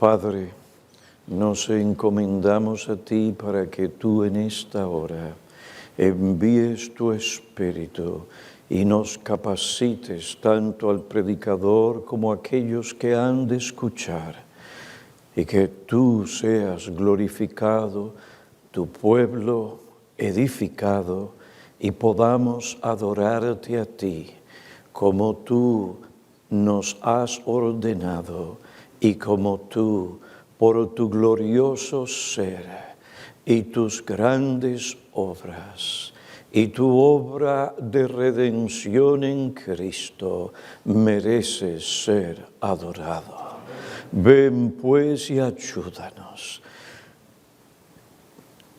Padre, nos encomendamos a ti para que tú en esta hora envíes tu Espíritu y nos capacites tanto al predicador como a aquellos que han de escuchar, y que tú seas glorificado, tu pueblo edificado, y podamos adorarte a ti como tú nos has ordenado y como tú, por tu glorioso ser y tus grandes obras y tu obra de redención en Cristo, mereces ser adorado. Ven pues y ayúdanos.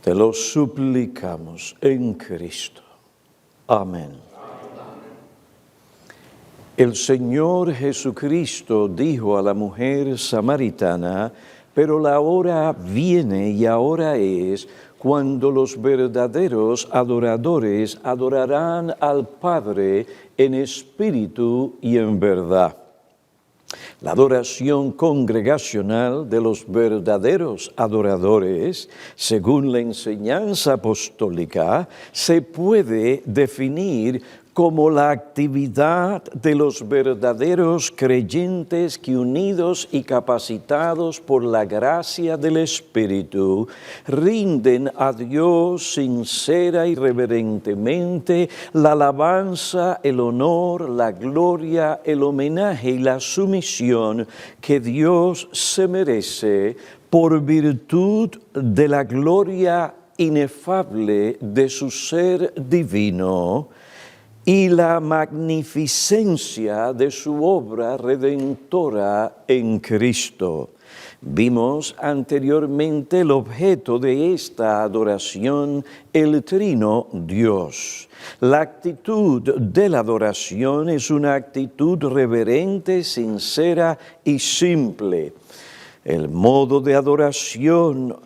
Te lo suplicamos en Cristo. Amén. El Señor Jesucristo dijo a la mujer samaritana: pero la hora viene y ahora es cuando los verdaderos adoradores adorarán al Padre en espíritu y en verdad. La adoración congregacional de los verdaderos adoradores, según la enseñanza apostólica, se puede definir como la actividad de los verdaderos creyentes que, unidos y capacitados por la gracia del Espíritu, rinden a Dios sincera y reverentemente la alabanza, el honor, la gloria, el homenaje y la sumisión que Dios se merece por virtud de la gloria inefable de su ser divino y la magnificencia de su obra redentora en Cristo. Vimos anteriormente el objeto de esta adoración, el Trino Dios. La actitud de la adoración es una actitud reverente, sincera y simple. El modo de adoración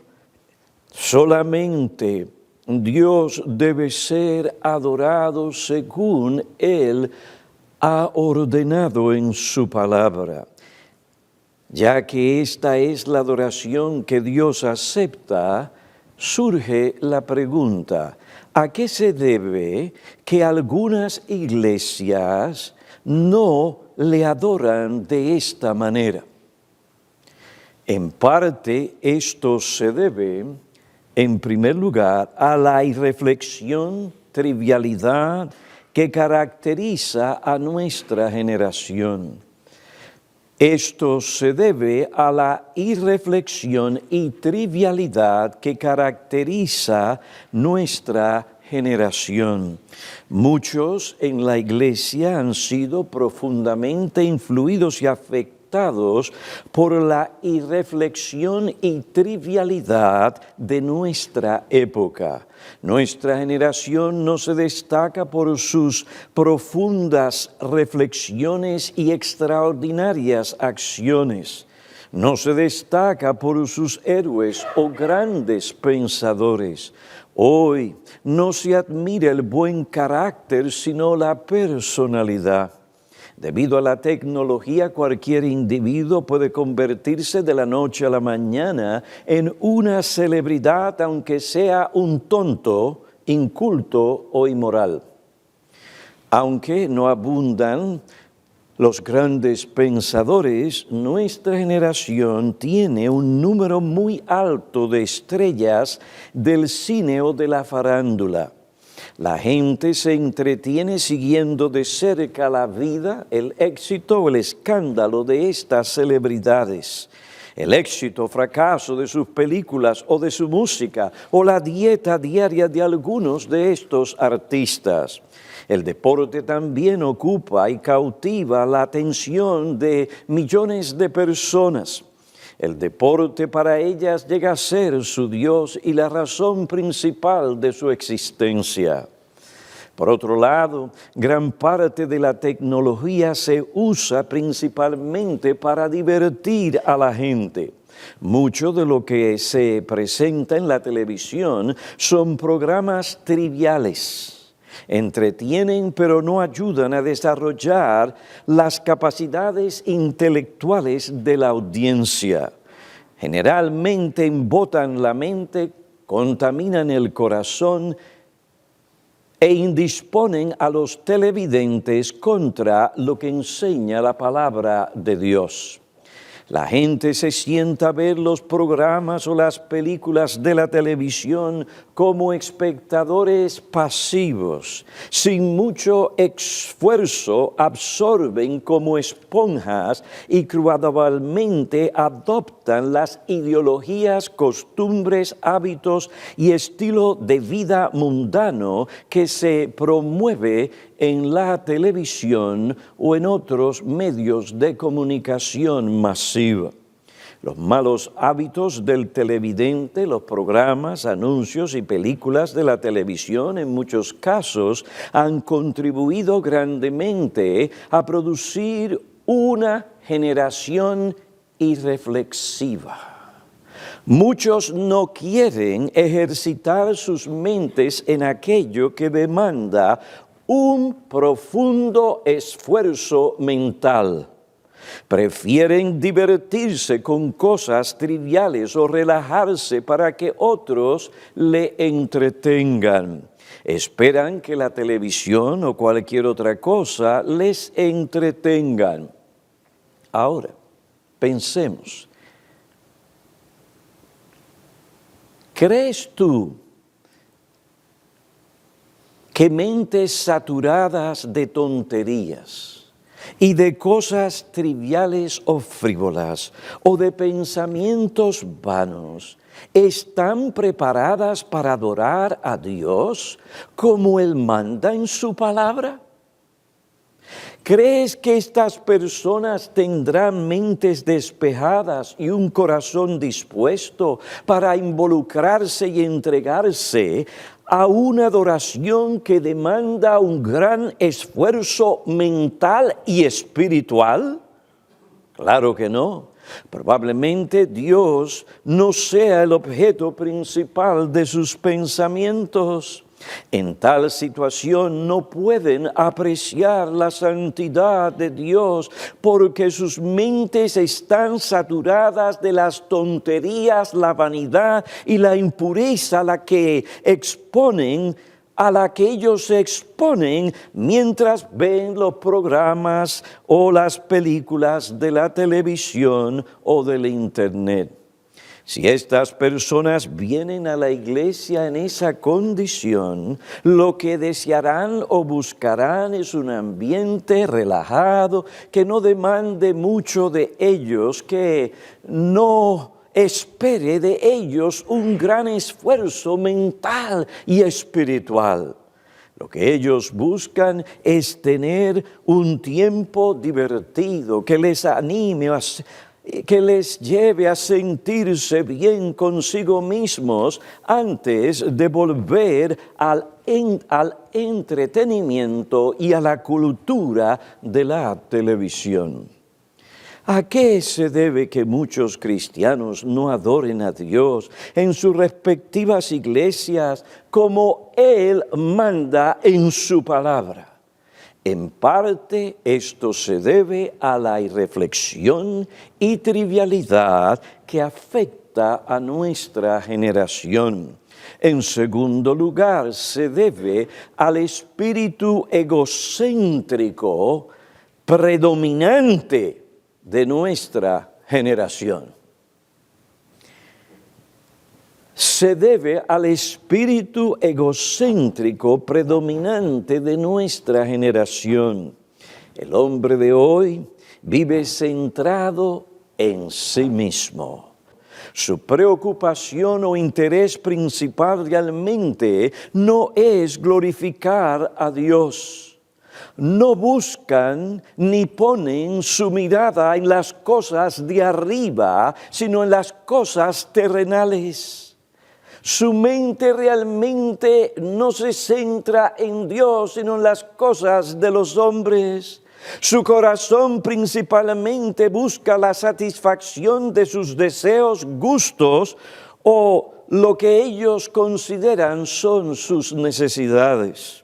solamente Dios debe ser adorado según Él ha ordenado en su palabra. Ya que esta es la adoración que Dios acepta, surge la pregunta: ¿a qué se debe que algunas iglesias no le adoran de esta manera? En parte esto se debe, en primer lugar, a la irreflexión, trivialidad que caracteriza a nuestra generación. Esto se debe a la irreflexión y trivialidad que caracteriza nuestra generación. Muchos en la iglesia han sido profundamente influidos y afectados por la irreflexión y trivialidad de nuestra época. Nuestra generación no se destaca por sus profundas reflexiones y extraordinarias acciones. No se destaca por sus héroes o grandes pensadores. Hoy no se admira el buen carácter, sino la personalidad. Debido a la tecnología, cualquier individuo puede convertirse de la noche a la mañana en una celebridad, aunque sea un tonto, inculto o inmoral. Aunque no abundan los grandes pensadores, nuestra generación tiene un número muy alto de estrellas del cine o de la farándula. La gente se entretiene siguiendo de cerca la vida, el éxito o el escándalo de estas celebridades. El éxito o fracaso de sus películas o de su música, o la dieta diaria de algunos de estos artistas. El deporte también ocupa y cautiva la atención de millones de personas. El deporte para ellas llega a ser su Dios y la razón principal de su existencia. Por otro lado, gran parte de la tecnología se usa principalmente para divertir a la gente. Mucho de lo que se presenta en la televisión son programas triviales. Entretienen, pero no ayudan a desarrollar las capacidades intelectuales de la audiencia. Generalmente embotan la mente, contaminan el corazón e indisponen a los televidentes contra lo que enseña la palabra de Dios. La gente se sienta a ver los programas o las películas de la televisión como espectadores pasivos. Sin mucho esfuerzo absorben como esponjas y gradualmente adoptan las ideologías, costumbres, hábitos y estilo de vida mundano que se promueve en la televisión o en otros medios de comunicación masiva. Los malos hábitos del televidente, los programas, anuncios y películas de la televisión en muchos casos han contribuido grandemente a producir una generación irreflexiva. Muchos no quieren ejercitar sus mentes en aquello que demanda un profundo esfuerzo mental. Prefieren divertirse con cosas triviales o relajarse para que otros le entretengan. Esperan que la televisión o cualquier otra cosa les entretengan. Ahora, pensemos. ¿Crees tú que mentes saturadas de tonterías y de cosas triviales o frívolas o de pensamientos vanos están preparadas para adorar a Dios como Él manda en su palabra? ¿Crees que estas personas tendrán mentes despejadas y un corazón dispuesto para involucrarse y entregarse a una adoración que demanda un gran esfuerzo mental y espiritual? Claro que no. Probablemente Dios no sea el objeto principal de sus pensamientos. En tal situación no pueden apreciar la santidad de Dios porque sus mentes están saturadas de las tonterías, la vanidad y la impureza a la que ellos se exponen mientras ven los programas o las películas de la televisión o del internet. Si estas personas vienen a la iglesia en esa condición, lo que desearán o buscarán es un ambiente relajado, que no demande mucho de ellos, que no espere de ellos un gran esfuerzo mental y espiritual. Lo que ellos buscan es tener un tiempo divertido, que les anime, que les lleve a sentirse bien consigo mismos antes de volver al entretenimiento y a la cultura de la televisión. ¿A qué se debe que muchos cristianos no adoren a Dios en sus respectivas iglesias como Él manda en su palabra? En parte esto se debe a la irreflexión y trivialidad que afecta a nuestra generación. En segundo lugar, se debe al espíritu egocéntrico predominante de nuestra generación. Se debe al espíritu egocéntrico predominante de nuestra generación. El hombre de hoy vive centrado en sí mismo. Su preocupación o interés principal realmente no es glorificar a Dios. No buscan ni ponen su mirada en las cosas de arriba, sino en las cosas terrenales. Su mente realmente no se centra en Dios, sino en las cosas de los hombres. Su corazón principalmente busca la satisfacción de sus deseos, gustos o lo que ellos consideran son sus necesidades.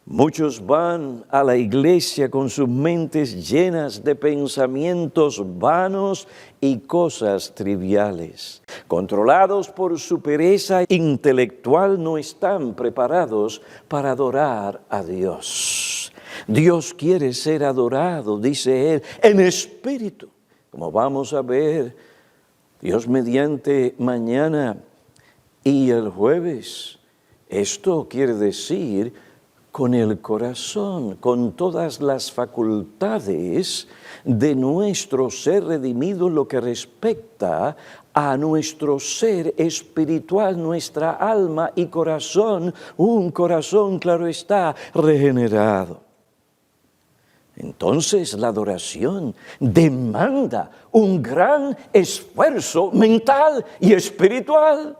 Muchos van a la iglesia con sus mentes llenas de pensamientos vanos y cosas triviales. Controlados por su pereza intelectual, no están preparados para adorar a Dios. Dios quiere ser adorado, dice Él, en espíritu. Como vamos a ver, Dios mediante mañana y el jueves. Esto quiere decir con el corazón, con todas las facultades de nuestro ser redimido, lo que respecta a nuestro ser espiritual, nuestra alma y corazón, un corazón, claro está, regenerado. Entonces la adoración demanda un gran esfuerzo mental y espiritual.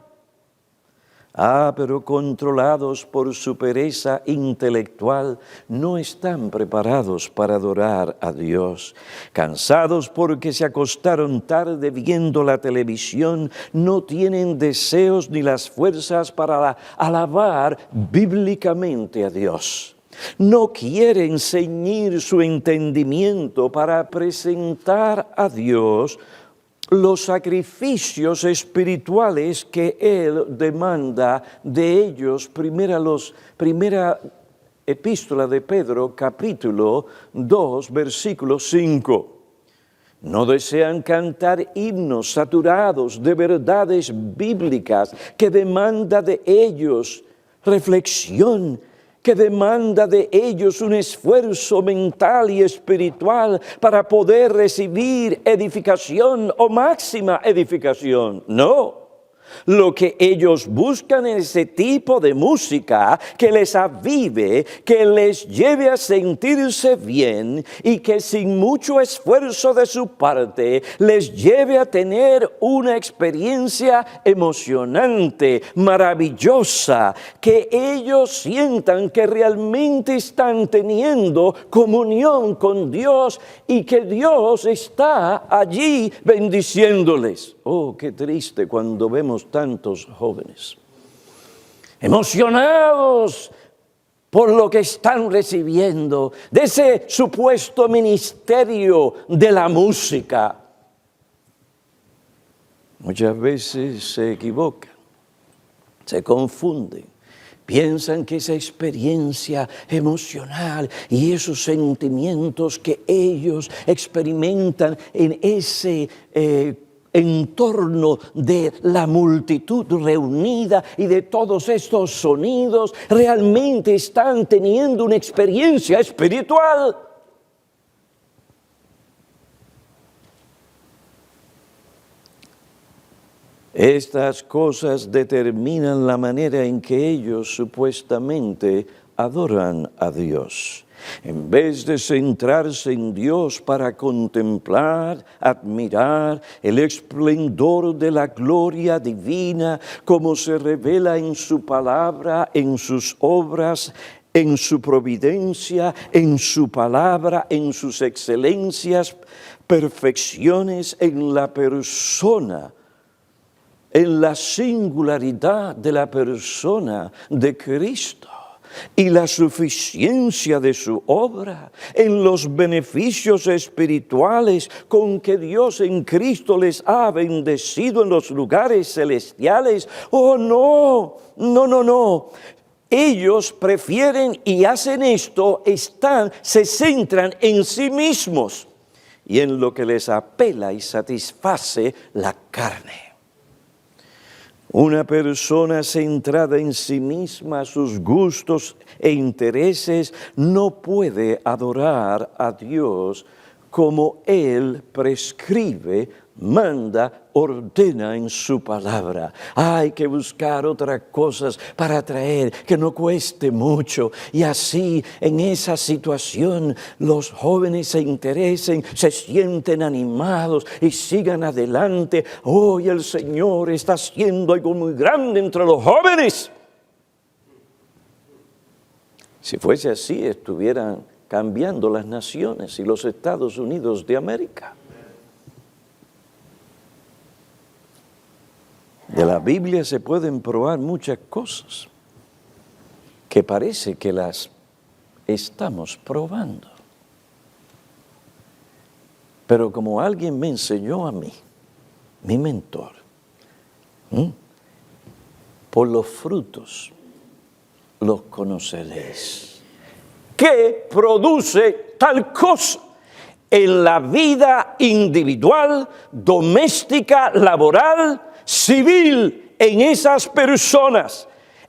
Pero controlados por su pereza intelectual, no están preparados para adorar a Dios. Cansados porque se acostaron tarde viendo la televisión, no tienen deseos ni las fuerzas para alabar bíblicamente a Dios. No quieren ceñir su entendimiento para presentar a Dios los sacrificios espirituales que Él demanda de ellos. Primera epístola de Pedro, capítulo 2, versículo 5. No desean cantar himnos saturados de verdades bíblicas que demanda de ellos reflexión, que demanda de ellos un esfuerzo mental y espiritual para poder recibir edificación o máxima edificación. No. Lo que ellos buscan es ese tipo de música que les avive, que les lleve a sentirse bien y que sin mucho esfuerzo de su parte les lleve a tener una experiencia emocionante, maravillosa, que ellos sientan que realmente están teniendo comunión con Dios y que Dios está allí bendiciéndoles. Oh, qué triste cuando vemos tantos jóvenes emocionados por lo que están recibiendo de ese supuesto ministerio de la música. Muchas veces se equivocan, se confunden, piensan que esa experiencia emocional y esos sentimientos que ellos experimentan en ese en torno de la multitud reunida y de todos estos sonidos, realmente están teniendo una experiencia espiritual. Estas cosas determinan la manera en que ellos supuestamente adoran a Dios. En vez de centrarse en Dios para contemplar, admirar el esplendor de la gloria divina, como se revela en su palabra, en sus obras, en su providencia, en su palabra, en sus excelencias, perfecciones en la persona, en la singularidad de la persona de Cristo y la suficiencia de su obra, en los beneficios espirituales con que Dios en Cristo les ha bendecido en los lugares celestiales. Oh, no. Ellos prefieren y hacen esto, se centran en sí mismos y en lo que les apela y satisface la carne. Una persona centrada en sí misma, sus gustos e intereses, no puede adorar a Dios como Él prescribe, manda, ordena en su palabra. Hay que buscar otras cosas para traer que no cueste mucho. Y así, en esa situación, los jóvenes se interesen, se sienten animados y sigan adelante. Hoy el Señor está haciendo algo muy grande entre los jóvenes. Si fuese así, estuvieran cambiando las naciones y los Estados Unidos de América. De la Biblia se pueden probar muchas cosas que parece que las estamos probando. Pero como alguien me enseñó a mí, mi mentor, por los frutos los conoceréis. ¿Qué produce tal cosa en la vida individual, doméstica, laboral, civil, en esas personas?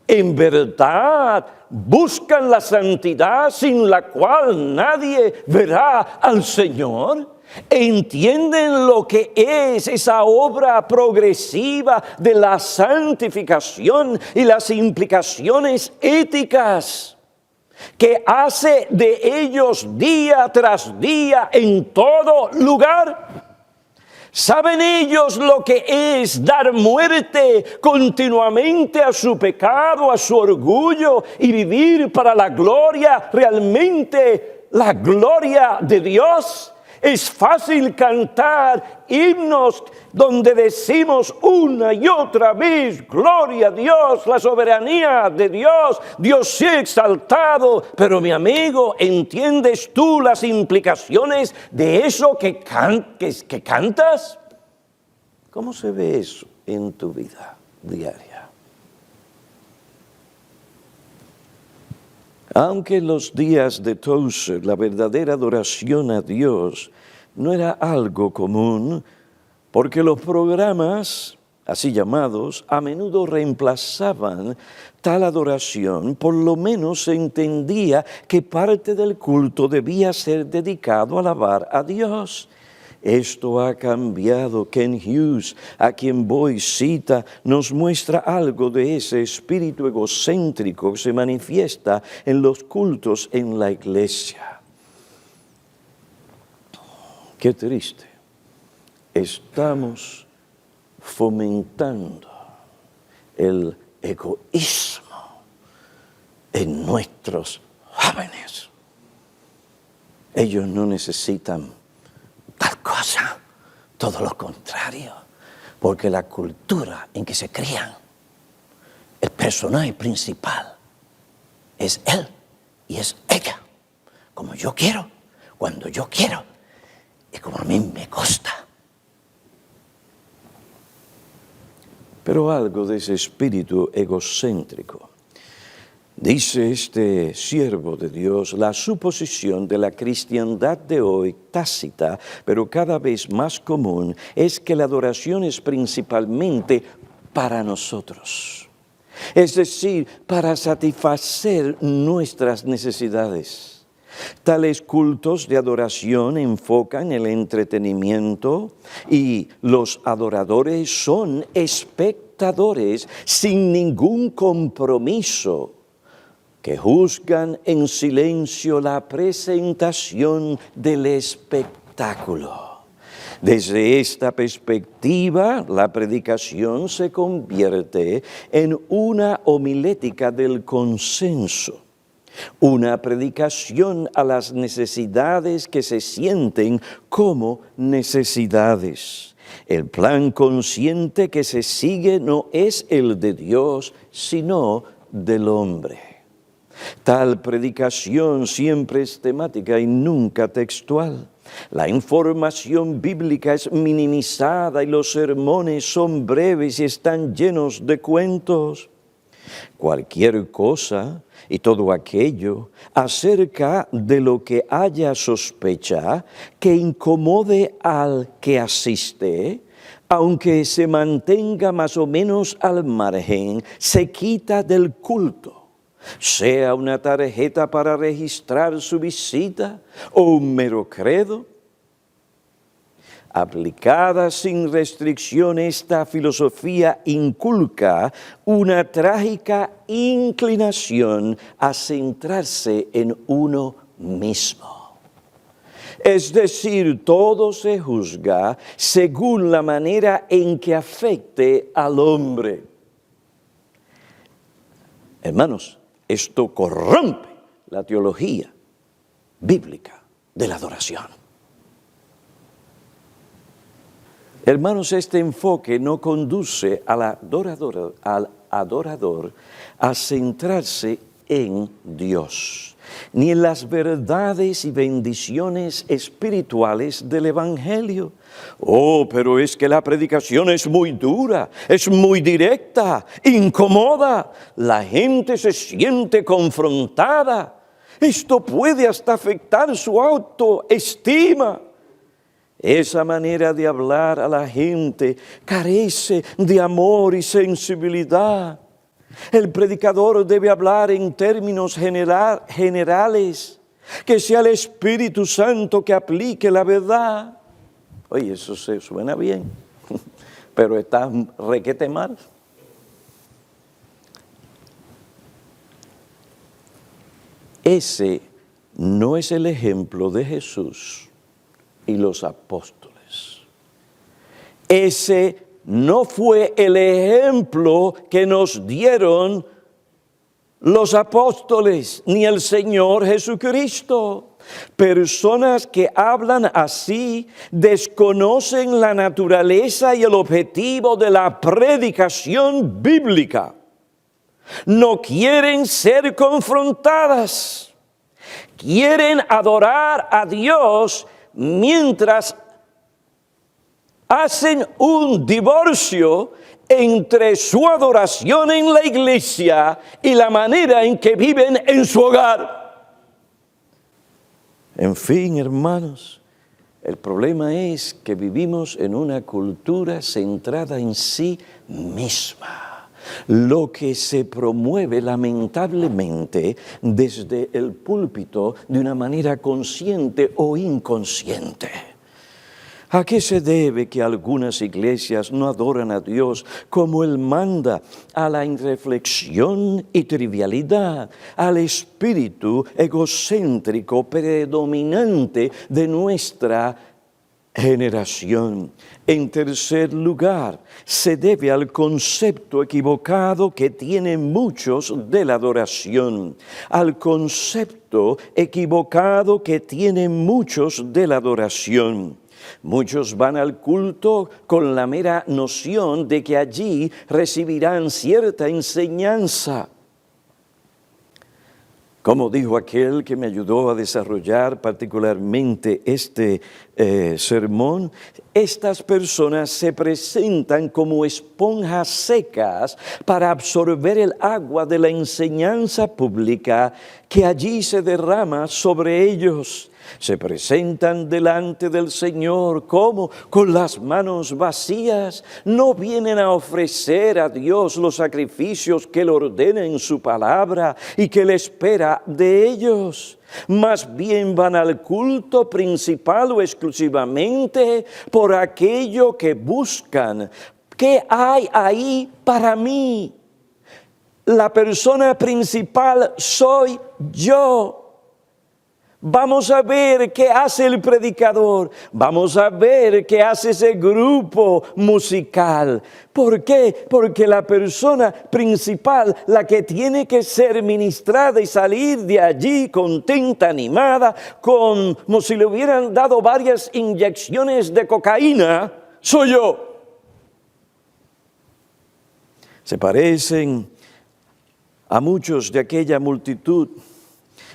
En verdad buscan la santidad sin la cual nadie verá al Señor. ¿Entienden lo que es esa obra progresiva de la santificación y las implicaciones éticas que hace de ellos día tras día en todo lugar? ¿Saben ellos lo que es dar muerte continuamente a su pecado, a su orgullo y vivir para la gloria, realmente la gloria de Dios? Es fácil cantar himnos donde decimos una y otra vez, gloria a Dios, la soberanía de Dios, Dios sea exaltado. Pero mi amigo, ¿entiendes tú las implicaciones de eso que cantas? ¿Cómo se ve eso en tu vida diaria? Aunque en los días de Tozer la verdadera adoración a Dios no era algo común, porque los programas, así llamados, a menudo reemplazaban tal adoración, por lo menos se entendía que parte del culto debía ser dedicado a alabar a Dios. Esto ha cambiado. Ken Hughes, a quien Boyd cita, nos muestra algo de ese espíritu egocéntrico que se manifiesta en los cultos en la iglesia. Qué triste. Estamos fomentando el egoísmo en nuestros jóvenes. Ellos no necesitan tal cosa, todo lo contrario, porque la cultura en que se crían, el personaje principal es él y es ella, como yo quiero, cuando yo quiero y como a mí me gusta. Pero algo de ese espíritu egocéntrico, dice este siervo de Dios, la suposición de la cristiandad de hoy, tácita, pero cada vez más común, es que la adoración es principalmente para nosotros. Es decir, para satisfacer nuestras necesidades. Tales cultos de adoración enfocan el entretenimiento y los adoradores son espectadores sin ningún compromiso, que juzgan en silencio la presentación del espectáculo. Desde esta perspectiva, la predicación se convierte en una homilética del consenso, una predicación a las necesidades que se sienten como necesidades. El plan consciente que se sigue no es el de Dios, sino del hombre. Tal predicación siempre es temática y nunca textual. La información bíblica es minimizada y los sermones son breves y están llenos de cuentos. Cualquier cosa y todo aquello acerca de lo que haya sospecha que incomode al que asiste, aunque se mantenga más o menos al margen, se quita del culto. Sea una tarjeta para registrar su visita o un mero credo. Aplicada sin restricción, esta filosofía inculca una trágica inclinación a centrarse en uno mismo. Es decir, todo se juzga según la manera en que afecte al hombre. Hermanos, esto corrompe la teología bíblica de la adoración. Hermanos, este enfoque no conduce al adorador a centrarse en Dios, ni en las verdades y bendiciones espirituales del Evangelio. Oh, pero es que la predicación es muy dura, es muy directa, incomoda. La gente se siente confrontada. Esto puede hasta afectar su autoestima. Esa manera de hablar a la gente carece de amor y sensibilidad. El predicador debe hablar en términos generales, que sea el Espíritu Santo que aplique la verdad. Oye, eso se suena bien, pero está requete mal. Ese no es el ejemplo de Jesús y los apóstoles. Ese no fue el ejemplo que nos dieron los apóstoles ni el Señor Jesucristo. Personas que hablan así desconocen la naturaleza y el objetivo de la predicación bíblica. No quieren ser confrontadas. Quieren adorar a Dios mientras hacen un divorcio entre su adoración en la iglesia y la manera en que viven en su hogar. En fin, hermanos, el problema es que vivimos en una cultura centrada en sí misma. Lo que se promueve lamentablemente desde el púlpito de una manera consciente o inconsciente. ¿A qué se debe que algunas iglesias no adoran a Dios como Él manda? A la irreflexión y trivialidad, al espíritu egocéntrico predominante de nuestra generación. En tercer lugar, se debe al concepto equivocado que tienen muchos de la adoración. Al concepto equivocado que tienen muchos de la adoración. Muchos van al culto con la mera noción de que allí recibirán cierta enseñanza. Como dijo aquel que me ayudó a desarrollar particularmente este sermón, estas personas se presentan como esponjas secas para absorber el agua de la enseñanza pública que allí se derrama sobre ellos. Se presentan delante del Señor como con las manos vacías. No vienen a ofrecer a Dios los sacrificios que Él ordena en su palabra y que Él espera de ellos. Más bien van al culto principal o exclusivamente por aquello que buscan. ¿Qué hay ahí para mí? La persona principal soy yo. Vamos a ver qué hace el predicador. Vamos a ver qué hace ese grupo musical. ¿Por qué? Porque la persona principal, la que tiene que ser ministrada y salir de allí contenta, animada, como si le hubieran dado varias inyecciones de cocaína, soy yo. Se parecen a muchos de aquella multitud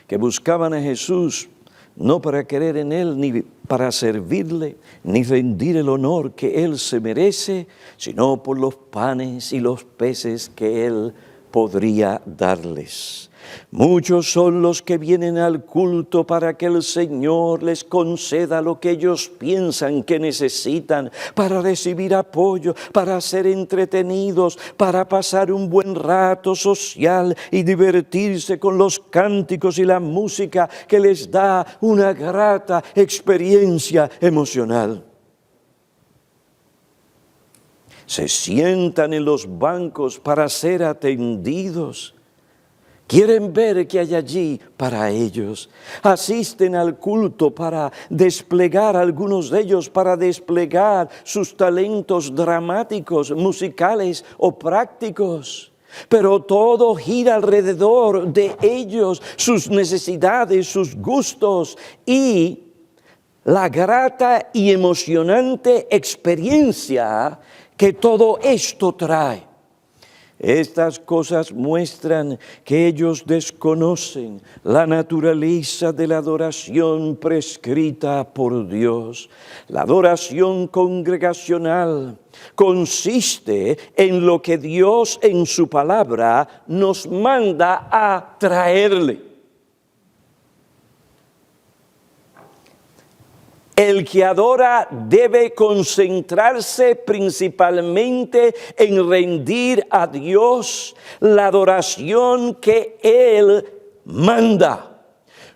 que buscaban a Jesús no para creer en Él, ni para servirle, ni rendir el honor que Él se merece, sino por los panes y los peces que Él podría darles. Muchos son los que vienen al culto para que el Señor les conceda lo que ellos piensan que necesitan, para recibir apoyo, para ser entretenidos, para pasar un buen rato social y divertirse con los cánticos y la música que les da una grata experiencia emocional. Se sientan en los bancos para ser atendidos. Quieren ver qué hay allí para ellos. Asisten al culto para desplegar, algunos de ellos para desplegar sus talentos dramáticos, musicales o prácticos. Pero todo gira alrededor de ellos, sus necesidades, sus gustos y la grata y emocionante experiencia que todo esto trae. Estas cosas muestran que ellos desconocen la naturaleza de la adoración prescrita por Dios. La adoración congregacional consiste en lo que Dios en su palabra nos manda a traerle. El que adora debe concentrarse principalmente en rendir a Dios la adoración que Él manda.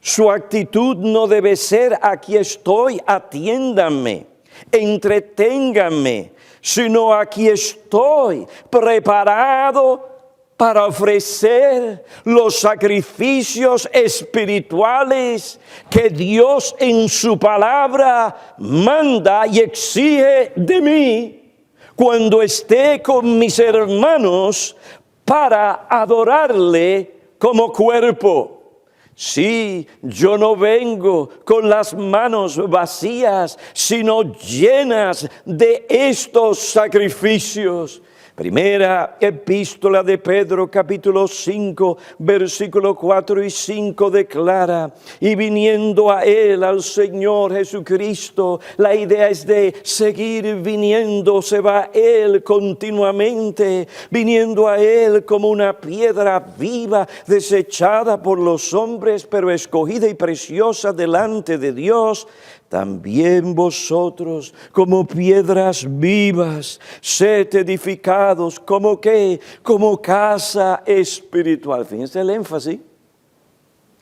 Su actitud no debe ser: aquí estoy, atiéndanme, entreténganme, sino aquí estoy preparado para ofrecer los sacrificios espirituales que Dios en su palabra manda y exige de mí cuando esté con mis hermanos para adorarle como cuerpo. Sí, yo no vengo con las manos vacías, sino llenas de estos sacrificios. Primera epístola de Pedro, capítulo 5, versículo 4 y 5 declara: y viniendo a Él, al Señor Jesucristo, la idea es de seguir viniendo, se va a Él continuamente, viniendo a Él como una piedra viva, desechada por los hombres, pero escogida y preciosa delante de Dios. También vosotros, como piedras vivas, sed edificados, ¿como qué? Como casa espiritual. Fíjense el énfasis,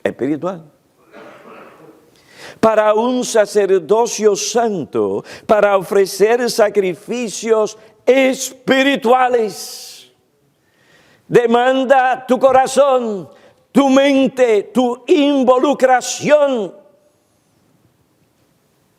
espiritual. Para un sacerdocio santo, para ofrecer sacrificios espirituales. Demanda tu corazón, tu mente, tu involucración.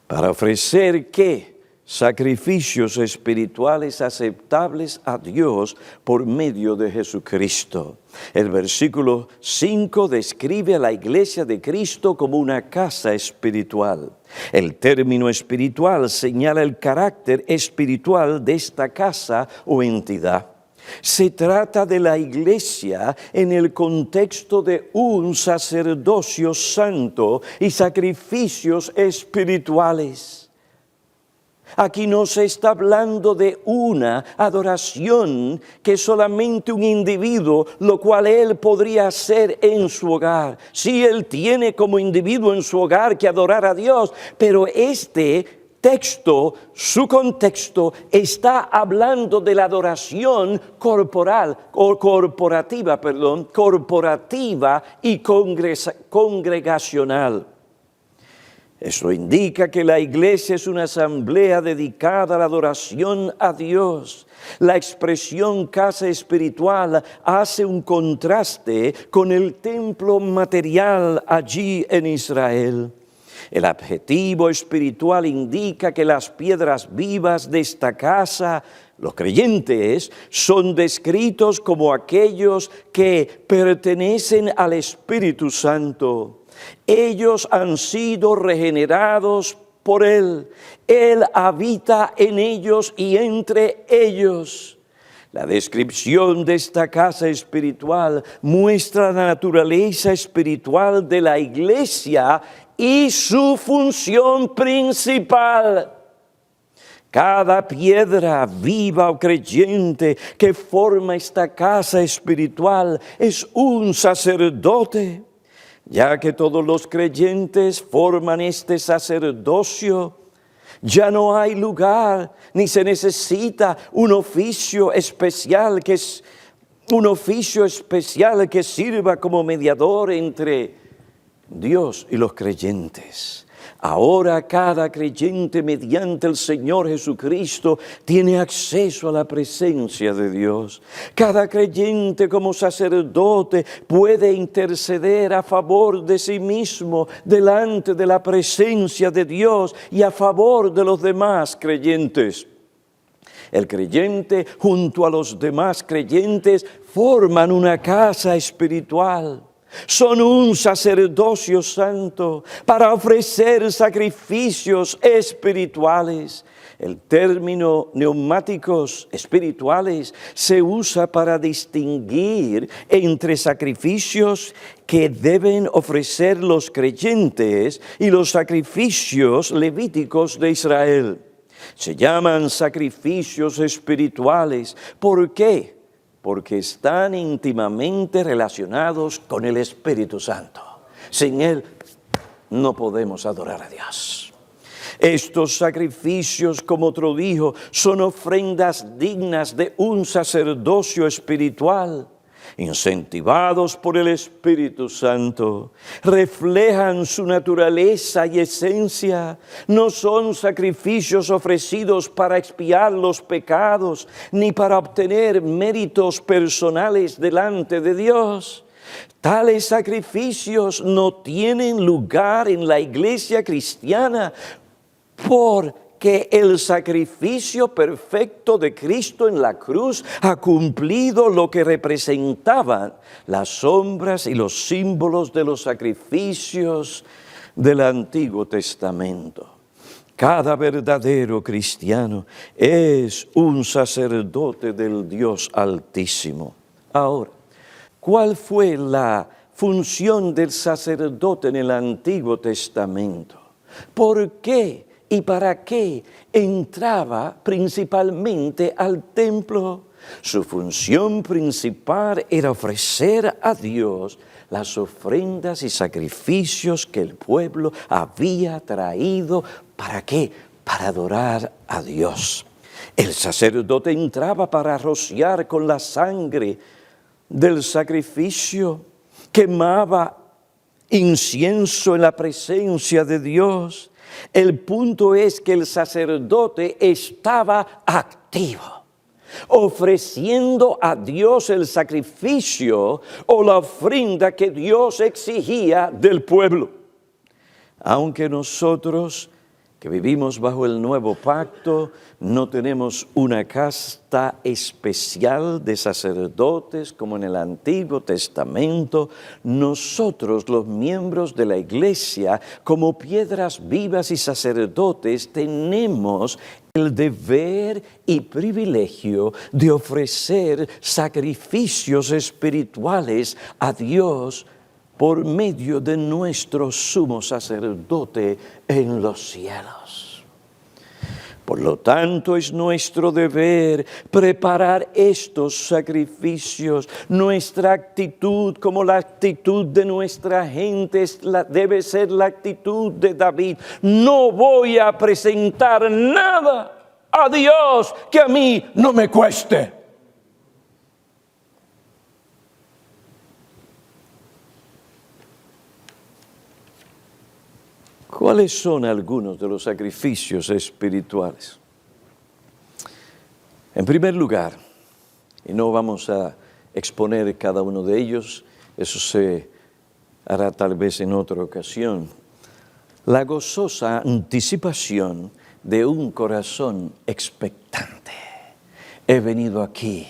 Para ofrecer, ¿qué? Sacrificios espirituales aceptables a Dios por medio de Jesucristo. El versículo 5 describe a la iglesia de Cristo como una casa espiritual. El término espiritual señala el carácter espiritual de esta casa o entidad. Se trata de la iglesia en el contexto de un sacerdocio santo y sacrificios espirituales. Aquí no se está hablando de una adoración que solamente un individuo, lo cual él podría hacer en su hogar. Sí, él tiene como individuo en su hogar que adorar a Dios, pero este texto, su contexto, está hablando de la adoración corporativa y congregacional. Eso indica que la iglesia es una asamblea dedicada a la adoración a Dios. La expresión casa espiritual hace un contraste con el templo material allí en Israel. El adjetivo espiritual indica que las piedras vivas de esta casa, los creyentes, son descritos como aquellos que pertenecen al Espíritu Santo. Ellos han sido regenerados por Él. Él habita en ellos y entre ellos. La descripción de esta casa espiritual muestra la naturaleza espiritual de la iglesia y su función principal. Cada piedra viva o creyente que forma esta casa espiritual es un sacerdote. Ya que todos los creyentes forman este sacerdocio, ya no hay lugar ni se necesita un oficio especial que sirva como mediador entre Dios y los creyentes. Ahora cada creyente mediante el Señor Jesucristo tiene acceso a la presencia de Dios. Cada creyente como sacerdote puede interceder a favor de sí mismo delante de la presencia de Dios y a favor de los demás creyentes. El creyente junto a los demás creyentes forman una casa espiritual. Son un sacerdocio santo para ofrecer sacrificios espirituales. El término neumáticos espirituales se usa para distinguir entre sacrificios que deben ofrecer los creyentes y los sacrificios levíticos de Israel. Se llaman sacrificios espirituales. ¿Por qué? Porque están íntimamente relacionados con el Espíritu Santo. Sin Él no podemos adorar a Dios. Estos sacrificios, como otro dijo, son ofrendas dignas de un sacerdocio espiritual, incentivados por el Espíritu Santo, reflejan su naturaleza y esencia. No son sacrificios ofrecidos para expiar los pecados, ni para obtener méritos personales delante de Dios. Tales sacrificios no tienen lugar en la iglesia cristiana, porque el sacrificio perfecto de Cristo en la cruz ha cumplido lo que representaban las sombras y los símbolos de los sacrificios del Antiguo Testamento. Cada verdadero cristiano es un sacerdote del Dios Altísimo. Ahora, ¿cuál fue la función del sacerdote en el Antiguo Testamento? ¿Por qué y para qué entraba principalmente al templo? Su función principal era ofrecer a Dios las ofrendas y sacrificios que el pueblo había traído. ¿Para qué? Para adorar a Dios. El sacerdote entraba para rociar con la sangre del sacrificio, quemaba incienso en la presencia de Dios. El punto es que el sacerdote estaba activo, ofreciendo a Dios el sacrificio o la ofrenda que Dios exigía del pueblo. Aunque nosotros que vivimos bajo el nuevo pacto, no tenemos una casta especial de sacerdotes como en el Antiguo Testamento. Nosotros, los miembros de la iglesia, como piedras vivas y sacerdotes, tenemos el deber y privilegio de ofrecer sacrificios espirituales a Dios por medio de nuestro sumo sacerdote en los cielos. Por lo tanto, es nuestro deber preparar estos sacrificios. Nuestra actitud, como la actitud de nuestra gente, debe ser la actitud de David. No voy a presentar nada a Dios que a mí no me cueste. ¿Cuáles son algunos de los sacrificios espirituales? En primer lugar, y no vamos a exponer cada uno de ellos, eso se hará tal vez en otra ocasión, la gozosa anticipación de un corazón expectante. He venido aquí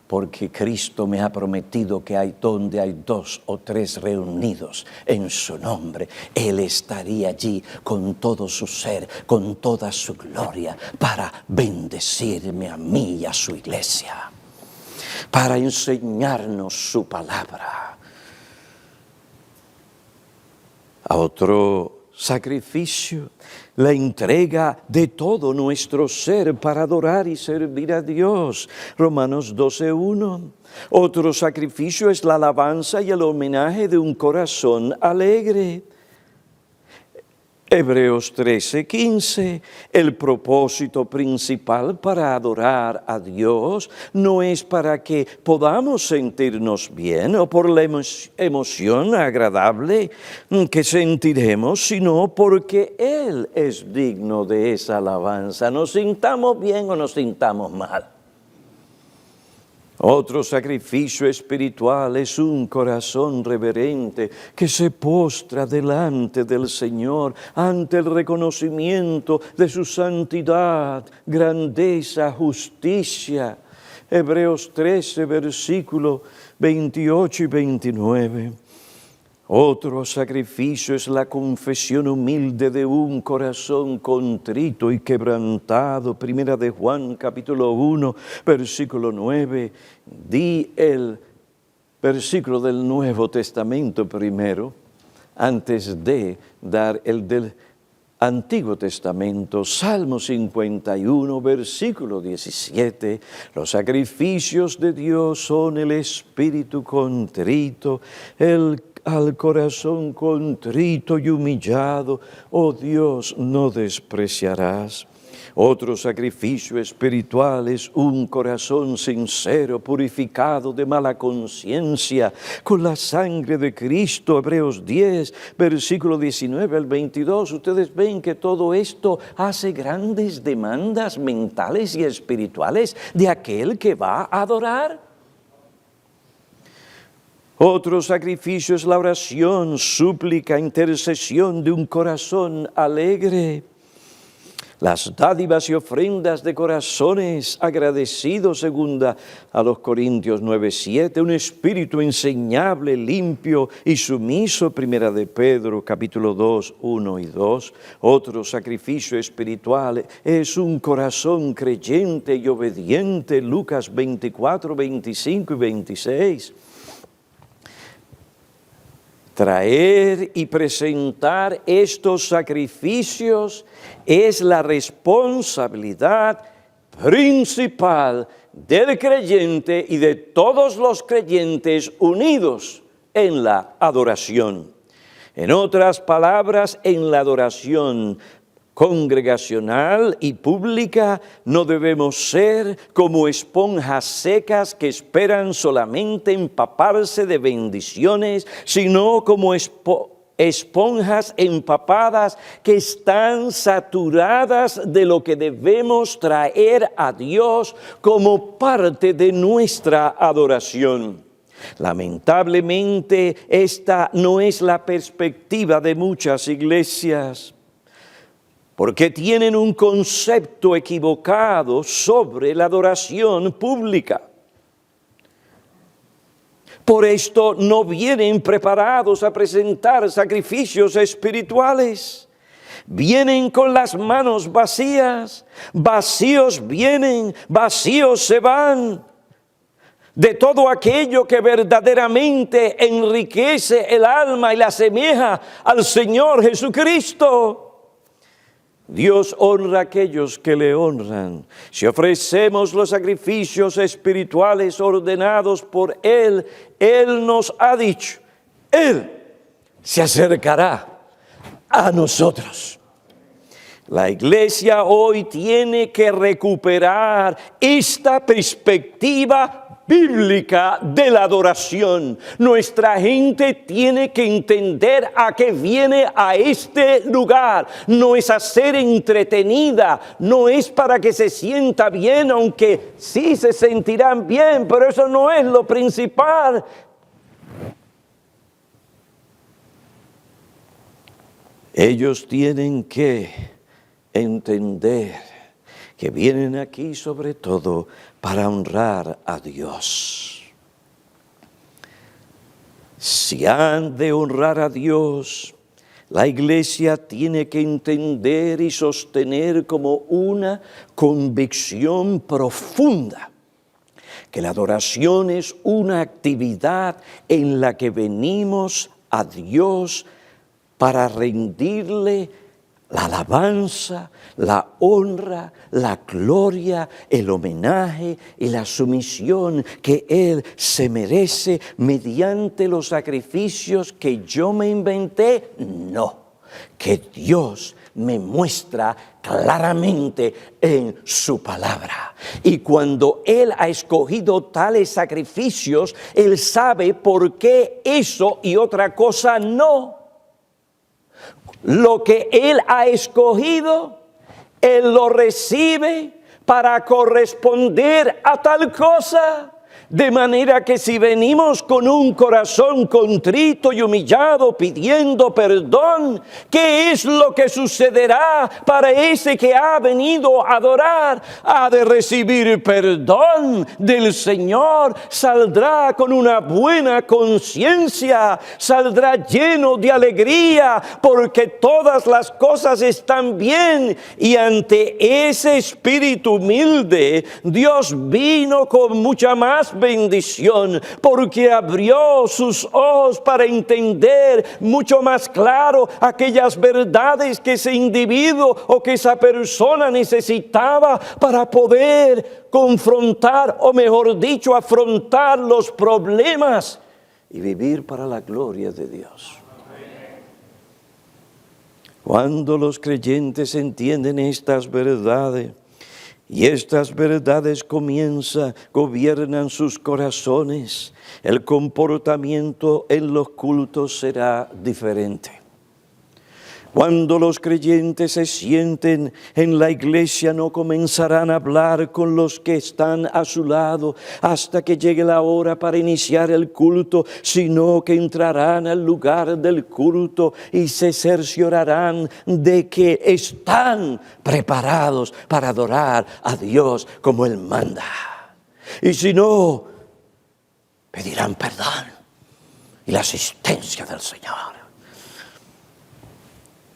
porque Cristo me ha prometido que donde hay 2 o 3 reunidos en su nombre, Él estaría allí con todo su ser, con toda su gloria, para bendecirme a mí y a su iglesia, para enseñarnos su palabra. A otro sacrificio, la entrega de todo nuestro ser para adorar y servir a Dios. Romanos 12:1. Otro sacrificio es la alabanza y el homenaje de un corazón alegre. Hebreos 13:15, el propósito principal para adorar a Dios no es para que podamos sentirnos bien o por la emoción agradable que sentiremos, sino porque Él es digno de esa alabanza, nos sintamos bien o nos sintamos mal. Otro sacrificio espiritual es un corazón reverente que se postra delante del Señor ante el reconocimiento de su santidad, grandeza, justicia. Hebreos 13, versículos 28 y 29. Otro sacrificio es la confesión humilde de un corazón contrito y quebrantado. Primera de Juan, capítulo 1, versículo 9. Di el versículo del Nuevo Testamento primero, antes de dar el del Antiguo Testamento. Salmo 51, versículo 17. Los sacrificios de Dios son el espíritu contrito, al corazón contrito y humillado, oh Dios, no despreciarás. Otro sacrificio espiritual es un corazón sincero, purificado de mala conciencia, con la sangre de Cristo. Hebreos 10, versículo 19 al 22. Ustedes ven que todo esto hace grandes demandas mentales y espirituales de aquel que va a adorar. Otro sacrificio es la oración, súplica, intercesión de un corazón alegre. Las dádivas y ofrendas de corazones agradecidos, segunda a los Corintios 9:7, un espíritu enseñable, limpio y sumiso, primera de Pedro, capítulo 2, 1 y 2. Otro sacrificio espiritual es un corazón creyente y obediente, Lucas 24, 25 y 26. Traer y presentar estos sacrificios es la responsabilidad principal del creyente y de todos los creyentes unidos en la adoración. En otras palabras, en la adoración congregacional y pública no debemos ser como esponjas secas que esperan solamente empaparse de bendiciones, sino como esponjas empapadas que están saturadas de lo que debemos traer a Dios como parte de nuestra adoración. Lamentablemente, esta no es la perspectiva de muchas iglesias, porque tienen un concepto equivocado sobre la adoración pública. Por esto no vienen preparados a presentar sacrificios espirituales. Vienen con las manos vacías, vacíos vienen, vacíos se van. De todo aquello que verdaderamente enriquece el alma y la asemeja al Señor Jesucristo. Dios honra a aquellos que le honran. Si ofrecemos los sacrificios espirituales ordenados por Él, Él nos ha dicho, Él se acercará a nosotros. La iglesia hoy tiene que recuperar esta perspectiva bíblica de la adoración. Nuestra gente tiene que entender a qué viene a este lugar. No es a ser entretenida, no es para que se sienta bien, aunque sí se sentirán bien, pero eso no es lo principal. Ellos tienen que entender que vienen aquí sobre todo para honrar a Dios. Si han de honrar a Dios, la iglesia tiene que entender y sostener como una convicción profunda que la adoración es una actividad en la que venimos a Dios para rendirle la alabanza, la honra, la gloria, el homenaje y la sumisión que Él se merece mediante los sacrificios que yo me inventé. No, que Dios me muestra claramente en su palabra. Y cuando Él ha escogido tales sacrificios, Él sabe por qué eso y otra cosa no. Lo que Él ha escogido, Él lo recibe para corresponder a tal cosa. De manera que si venimos con un corazón contrito y humillado pidiendo perdón, ¿qué es lo que sucederá para ese que ha venido a adorar? Ha de recibir perdón del Señor, saldrá con una buena conciencia, saldrá lleno de alegría porque todas las cosas están bien. Y ante ese espíritu humilde, Dios vino con mucha más bendición, porque abrió sus ojos para entender mucho más claro aquellas verdades que ese individuo o que esa persona necesitaba para poder confrontar, o mejor dicho, afrontar los problemas y vivir para la gloria de Dios. Cuando los creyentes entienden estas verdades, y estas verdades gobiernan sus corazones, el comportamiento en los cultos será diferente. Cuando los creyentes se sienten en la iglesia, no comenzarán a hablar con los que están a su lado hasta que llegue la hora para iniciar el culto, sino que entrarán al lugar del culto y se cerciorarán de que están preparados para adorar a Dios como Él manda. Y si no, pedirán perdón y la asistencia del Señor.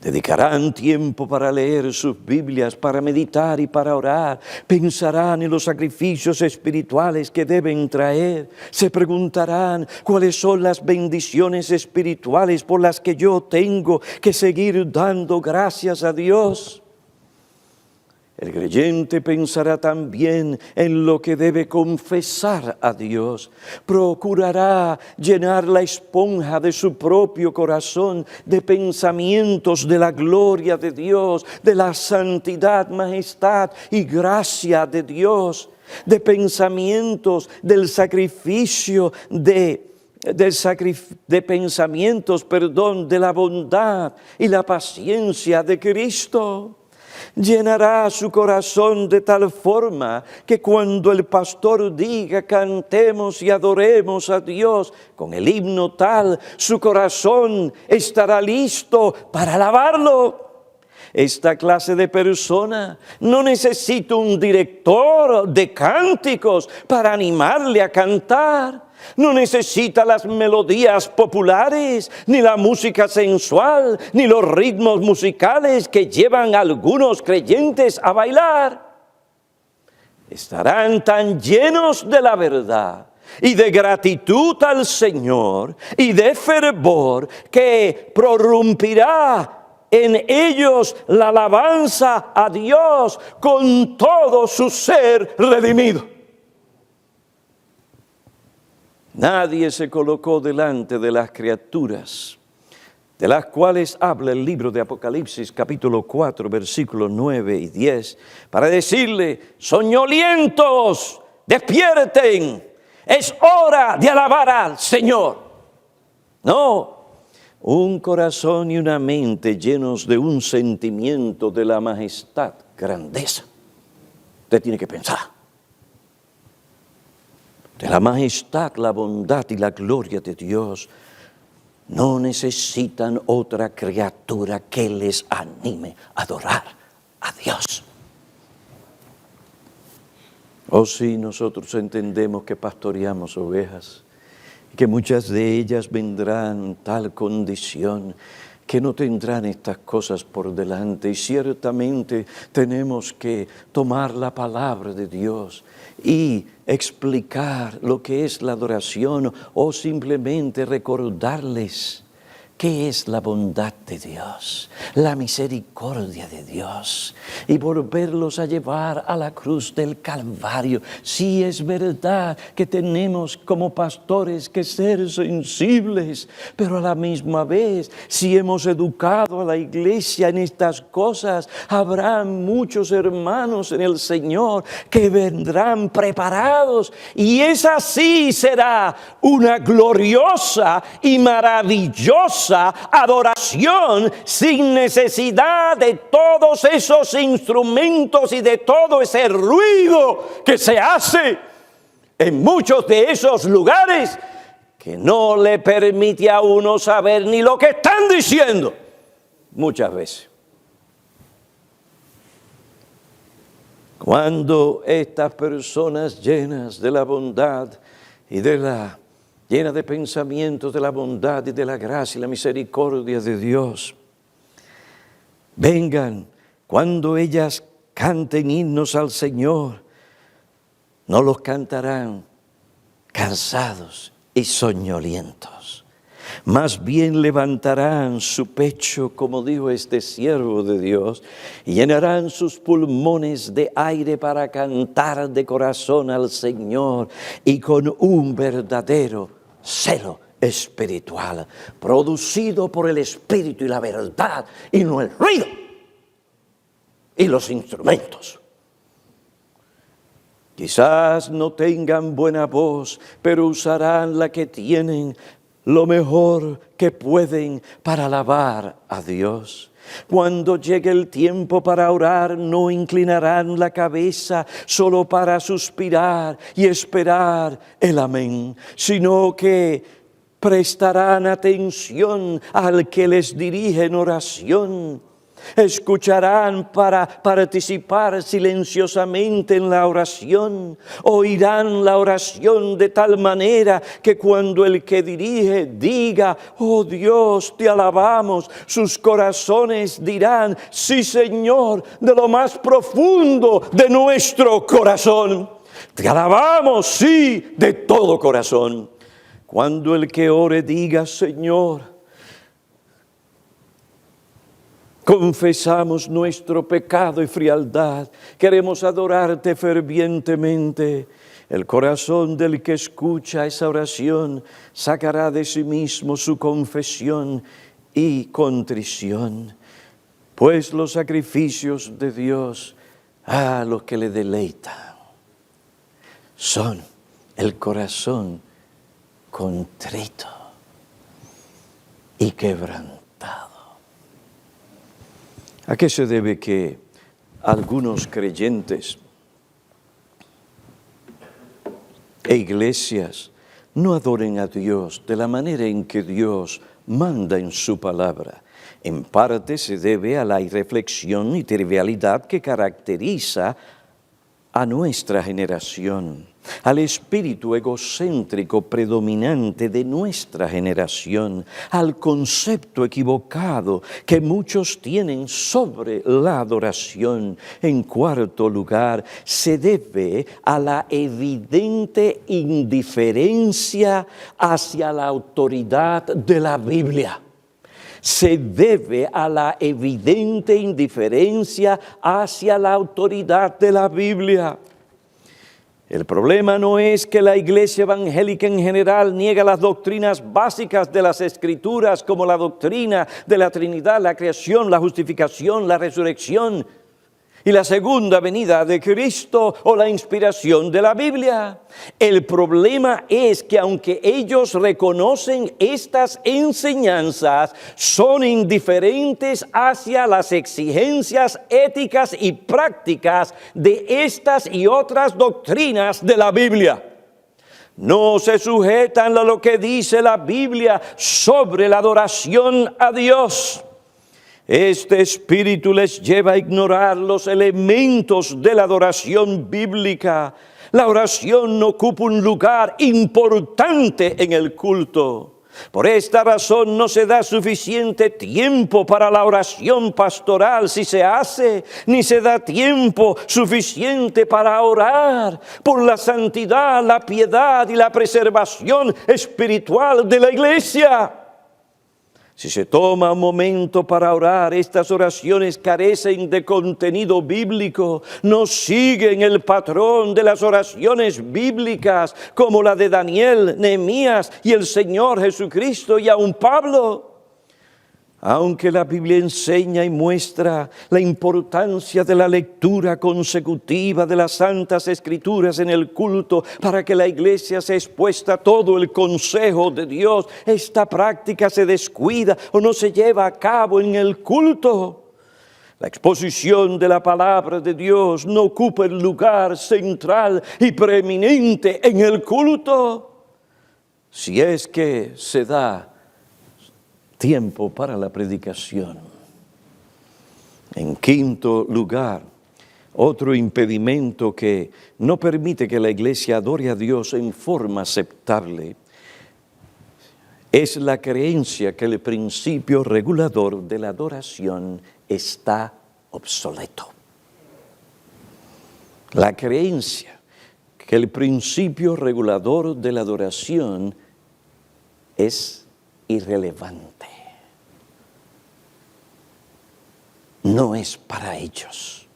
Dedicarán tiempo para leer sus Biblias, para meditar y para orar. Pensarán en los sacrificios espirituales que deben traer. Se preguntarán cuáles son las bendiciones espirituales por las que yo tengo que seguir dando gracias a Dios. El creyente pensará también en lo que debe confesar a Dios. Procurará llenar la esponja de su propio corazón de pensamientos de la gloria de Dios, de la santidad, majestad y gracia de Dios, de pensamientos del sacrificio de la bondad y la paciencia de Cristo. Llenará su corazón de tal forma que cuando el pastor diga cantemos y adoremos a Dios con el himno tal, su corazón estará listo para alabarlo. Esta clase de persona no necesita un director de cánticos para animarle a cantar. No necesita las melodías populares, ni la música sensual, ni los ritmos musicales que llevan a algunos creyentes a bailar. Estarán tan llenos de la verdad y de gratitud al Señor y de fervor que prorrumpirá en ellos la alabanza a Dios con todo su ser redimido. Nadie se colocó delante de las criaturas, de las cuales habla el libro de Apocalipsis, capítulo 4, versículos 9 y 10, para decirle: soñolientos, despierten, es hora de alabar al Señor. No, un corazón y una mente llenos de un sentimiento de la majestad, grandeza. Usted tiene que pensar. De la majestad, la bondad y la gloria de Dios, no necesitan otra criatura que les anime a adorar a Dios. Oh sí, nosotros entendemos que pastoreamos ovejas, que muchas de ellas vendrán en tal condición que no tendrán estas cosas por delante, y ciertamente tenemos que tomar la palabra de Dios y explicar lo que es la adoración, o simplemente recordarles qué es la bondad de Dios, la misericordia de Dios, y volverlos a llevar a la cruz del Calvario. Sí, es verdad que tenemos como pastores que ser sensibles, pero a la misma vez, si hemos educado a la iglesia en estas cosas, habrá muchos hermanos en el Señor que vendrán preparados, y esa sí será una gloriosa y maravillosa adoración sin necesidad de todos esos instrumentos y de todo ese ruido que se hace en muchos de esos lugares que no le permite a uno saber ni lo que están diciendo muchas veces. Cuando estas personas llenas de la bondad y llenas de pensamientos de la bondad y de la gracia y la misericordia de Dios, vengan, cuando ellas canten himnos al Señor, no los cantarán cansados y soñolientos. Más bien levantarán su pecho, como dijo este siervo de Dios, y llenarán sus pulmones de aire para cantar de corazón al Señor y con un verdadero celo espiritual, producido por el Espíritu y la verdad, y no el ruido y los instrumentos. Quizás no tengan buena voz, pero usarán la que tienen, lo mejor que pueden para alabar a Dios. Cuando llegue el tiempo para orar, no inclinarán la cabeza solo para suspirar y esperar el amén, sino que prestarán atención al que les dirige en oración. Escucharán para participar silenciosamente en la oración. Oirán la oración de tal manera que cuando el que dirige diga, oh Dios, te alabamos, sus corazones dirán, sí Señor, de lo más profundo de nuestro corazón. Te alabamos, sí, de todo corazón. Cuando el que ore diga, Señor, confesamos nuestro pecado y frialdad, queremos adorarte fervientemente. El corazón del que escucha esa oración sacará de sí mismo su confesión y contrición. Pues los sacrificios de Dios a los que le deleitan son el corazón contrito y quebrantado. ¿A qué se debe que algunos creyentes e iglesias no adoren a Dios de la manera en que Dios manda en su palabra? En parte se debe a la irreflexión y trivialidad que caracteriza a nuestra generación, al espíritu egocéntrico predominante de nuestra generación, al concepto equivocado que muchos tienen sobre la adoración. En cuarto lugar, se debe a la evidente indiferencia hacia la autoridad de la Biblia. Se debe a la evidente indiferencia hacia la autoridad de la Biblia. El problema no es que la iglesia evangélica en general niega las doctrinas básicas de las Escrituras, como la doctrina de la Trinidad, la creación, la justificación, la resurrección y la segunda venida de Cristo o la inspiración de la Biblia. El problema es que aunque ellos reconocen estas enseñanzas, son indiferentes hacia las exigencias éticas y prácticas de estas y otras doctrinas de la Biblia. No se sujetan a lo que dice la Biblia sobre la adoración a Dios. Este espíritu les lleva a ignorar los elementos de la adoración bíblica. La oración no ocupa un lugar importante en el culto. Por esta razón no se da suficiente tiempo para la oración pastoral si se hace, ni se da tiempo suficiente para orar por la santidad, la piedad y la preservación espiritual de la iglesia. Si se toma un momento para orar, estas oraciones carecen de contenido bíblico, no siguen el patrón de las oraciones bíblicas como la de Daniel, Nehemías y el Señor Jesucristo y aún Pablo. Aunque la Biblia enseña y muestra la importancia de la lectura consecutiva de las Santas Escrituras en el culto para que la iglesia sea expuesta a todo el consejo de Dios, esta práctica se descuida o no se lleva a cabo en el culto. La exposición de la palabra de Dios no ocupa el lugar central y preeminente en el culto, si es que se da tiempo para la predicación. En quinto lugar, otro impedimento que no permite que la iglesia adore a Dios en forma aceptable es la creencia que el principio regulador de la adoración está obsoleto. La creencia que el principio regulador de la adoración es irrelevante. No es para ellos.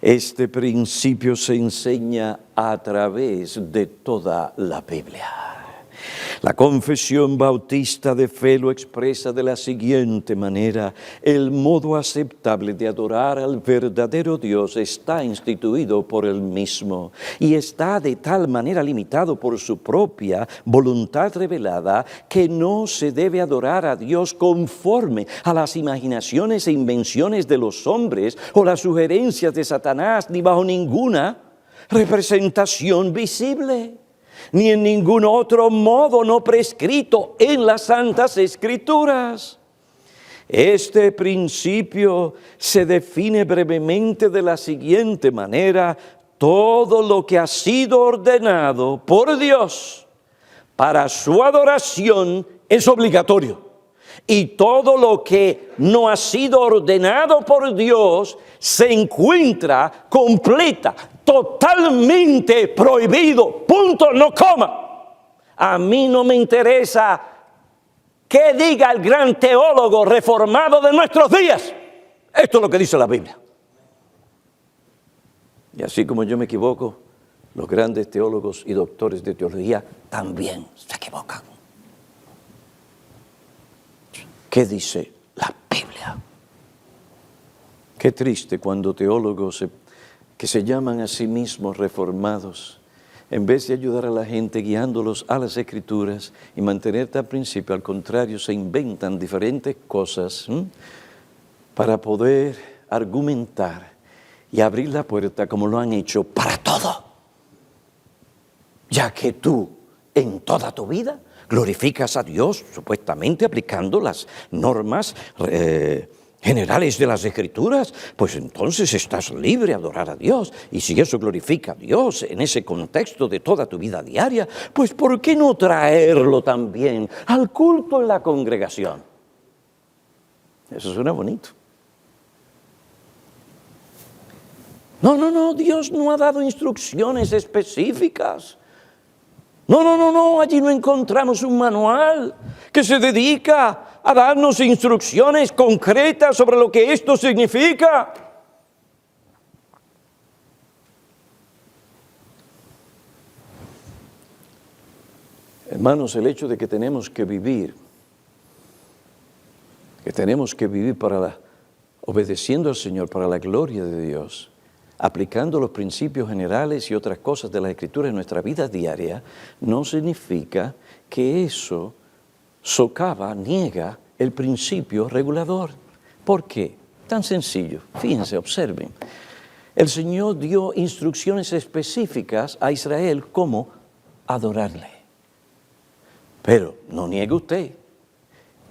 Este principio se enseña a través de toda la Biblia. La confesión bautista de fe lo expresa de la siguiente manera: el modo aceptable de adorar al verdadero Dios está instituido por Él mismo y está de tal manera limitado por su propia voluntad revelada que no se debe adorar a Dios conforme a las imaginaciones e invenciones de los hombres o las sugerencias de Satanás, ni bajo ninguna representación visible, ni en ningún otro modo no prescrito en las Santas Escrituras. Este principio se define brevemente de la siguiente manera: todo lo que ha sido ordenado por Dios para su adoración es obligatorio, y todo lo que no ha sido ordenado por Dios se encuentra totalmente prohibido, punto, no coma. A mí no me interesa qué diga el gran teólogo reformado de nuestros días. Esto es lo que dice la Biblia. Y así como yo me equivoco, los grandes teólogos y doctores de teología también se equivocan. ¿Qué dice la Biblia? Qué triste cuando teólogos que se llaman a sí mismos reformados, en vez de ayudar a la gente guiándolos a las Escrituras y mantener tal principio, al contrario, se inventan diferentes cosas para poder argumentar y abrir la puerta, como lo han hecho para todo. Ya que tú, en toda tu vida, glorificas a Dios, supuestamente aplicando las normas generales de las Escrituras, pues entonces estás libre a adorar a Dios. Y si eso glorifica a Dios en ese contexto de toda tu vida diaria, pues ¿por qué no traerlo también al culto en la congregación? Eso suena bonito. No, Dios no ha dado instrucciones específicas. No, allí no encontramos un manual que se dedica a darnos instrucciones concretas sobre lo que esto significa. Hermanos, el hecho de que tenemos que vivir obedeciendo al Señor para la gloria de Dios, aplicando los principios generales y otras cosas de las Escrituras en nuestra vida diaria, no significa que eso socava, niega el principio regulador. ¿Por qué? Tan sencillo. Fíjense, observen. El Señor dio instrucciones específicas a Israel cómo adorarle. Pero no niegue usted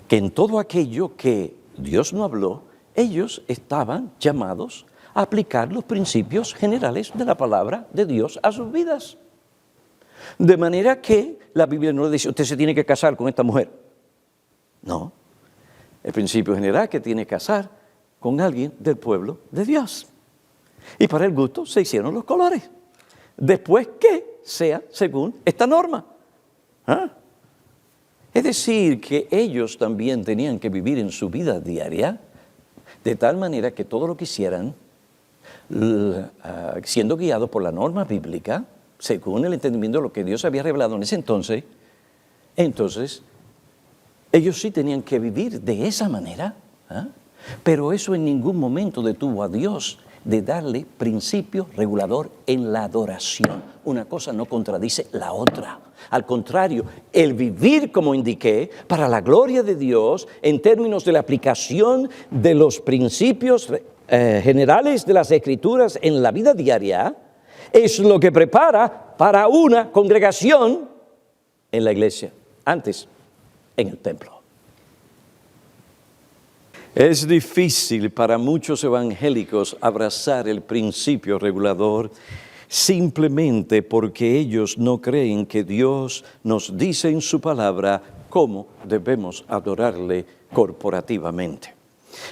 que en todo aquello que Dios no habló, ellos estaban llamados a aplicar los principios generales de la palabra de Dios a sus vidas. De manera que la Biblia no le dice, usted se tiene que casar con esta mujer. No. El principio general es que tiene que casar con alguien del pueblo de Dios. Y para el gusto se hicieron los colores. Después que sea según esta norma. Es decir, que ellos también tenían que vivir en su vida diaria de tal manera que todo lo que hicieran, siendo guiados por la norma bíblica, según el entendimiento de lo que Dios había revelado en ese entonces, ellos sí tenían que vivir de esa manera, pero eso en ningún momento detuvo a Dios de darle principio regulador en la adoración. Una cosa no contradice la otra. Al contrario, el vivir, como indiqué, para la gloria de Dios, en términos de la aplicación de los principios generales de las Escrituras en la vida diaria es lo que prepara para una congregación en la iglesia, antes en el templo. Es difícil para muchos evangélicos abrazar el principio regulador simplemente porque ellos no creen que Dios nos dice en su palabra cómo debemos adorarle corporativamente.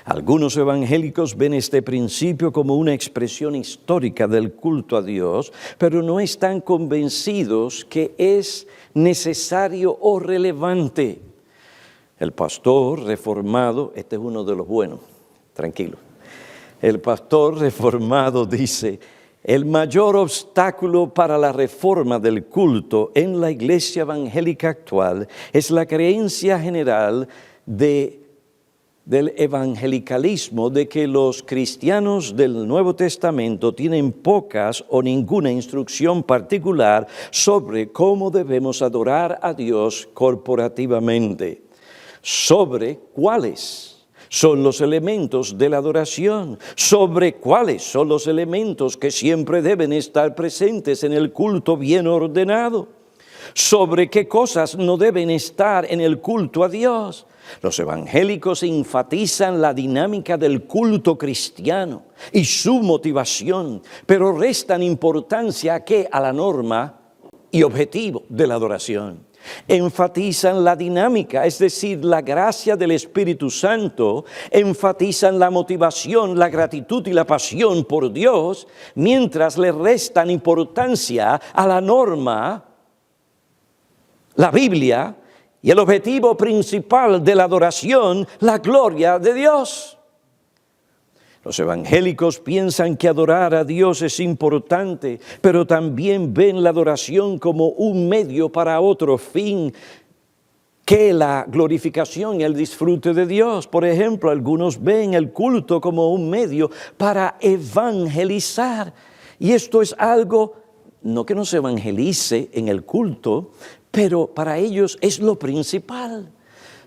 Algunos evangélicos ven este principio como una expresión histórica del culto a Dios, pero no están convencidos que es necesario o relevante. El pastor reformado, este es uno de los buenos, tranquilo. El pastor reformado dice: el mayor obstáculo para la reforma del culto en la iglesia evangélica actual es la creencia general del evangelicalismo de que los cristianos del Nuevo Testamento tienen pocas o ninguna instrucción particular sobre cómo debemos adorar a Dios corporativamente. Sobre cuáles son los elementos de la adoración, sobre cuáles son los elementos que siempre deben estar presentes en el culto bien ordenado, sobre qué cosas no deben estar en el culto a Dios. Los evangélicos enfatizan la dinámica del culto cristiano y su motivación, pero restan importancia a la norma y objetivo de la adoración. Enfatizan la dinámica, es decir, la gracia del Espíritu Santo, enfatizan la motivación, la gratitud y la pasión por Dios, mientras le restan importancia a la norma, la Biblia, y el objetivo principal de la adoración, la gloria de Dios. Los evangélicos piensan que adorar a Dios es importante, pero también ven la adoración como un medio para otro fin que la glorificación y el disfrute de Dios. Por ejemplo, algunos ven el culto como un medio para evangelizar. Y esto es algo, no que no se evangelice en el culto, pero para ellos es lo principal.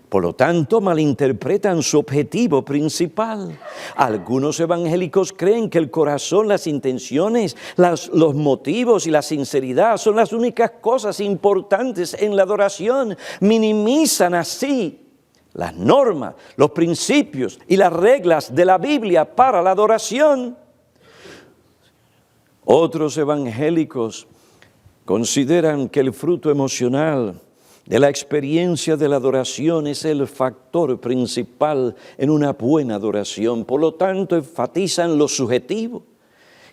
Por lo tanto, malinterpretan su objetivo principal. Algunos evangélicos creen que el corazón, las intenciones, los motivos y la sinceridad son las únicas cosas importantes en la adoración. Minimizan así las normas, los principios y las reglas de la Biblia para la adoración. Otros evangélicos consideran que el fruto emocional de la experiencia de la adoración es el factor principal en una buena adoración. Por lo tanto, enfatizan lo subjetivo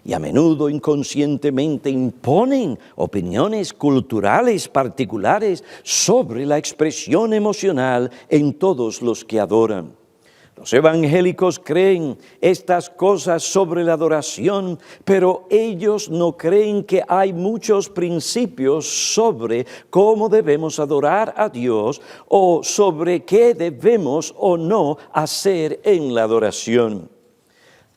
y a menudo inconscientemente imponen opiniones culturales particulares sobre la expresión emocional en todos los que adoran. Los evangélicos creen estas cosas sobre la adoración, pero ellos no creen que hay muchos principios sobre cómo debemos adorar a Dios o sobre qué debemos o no hacer en la adoración.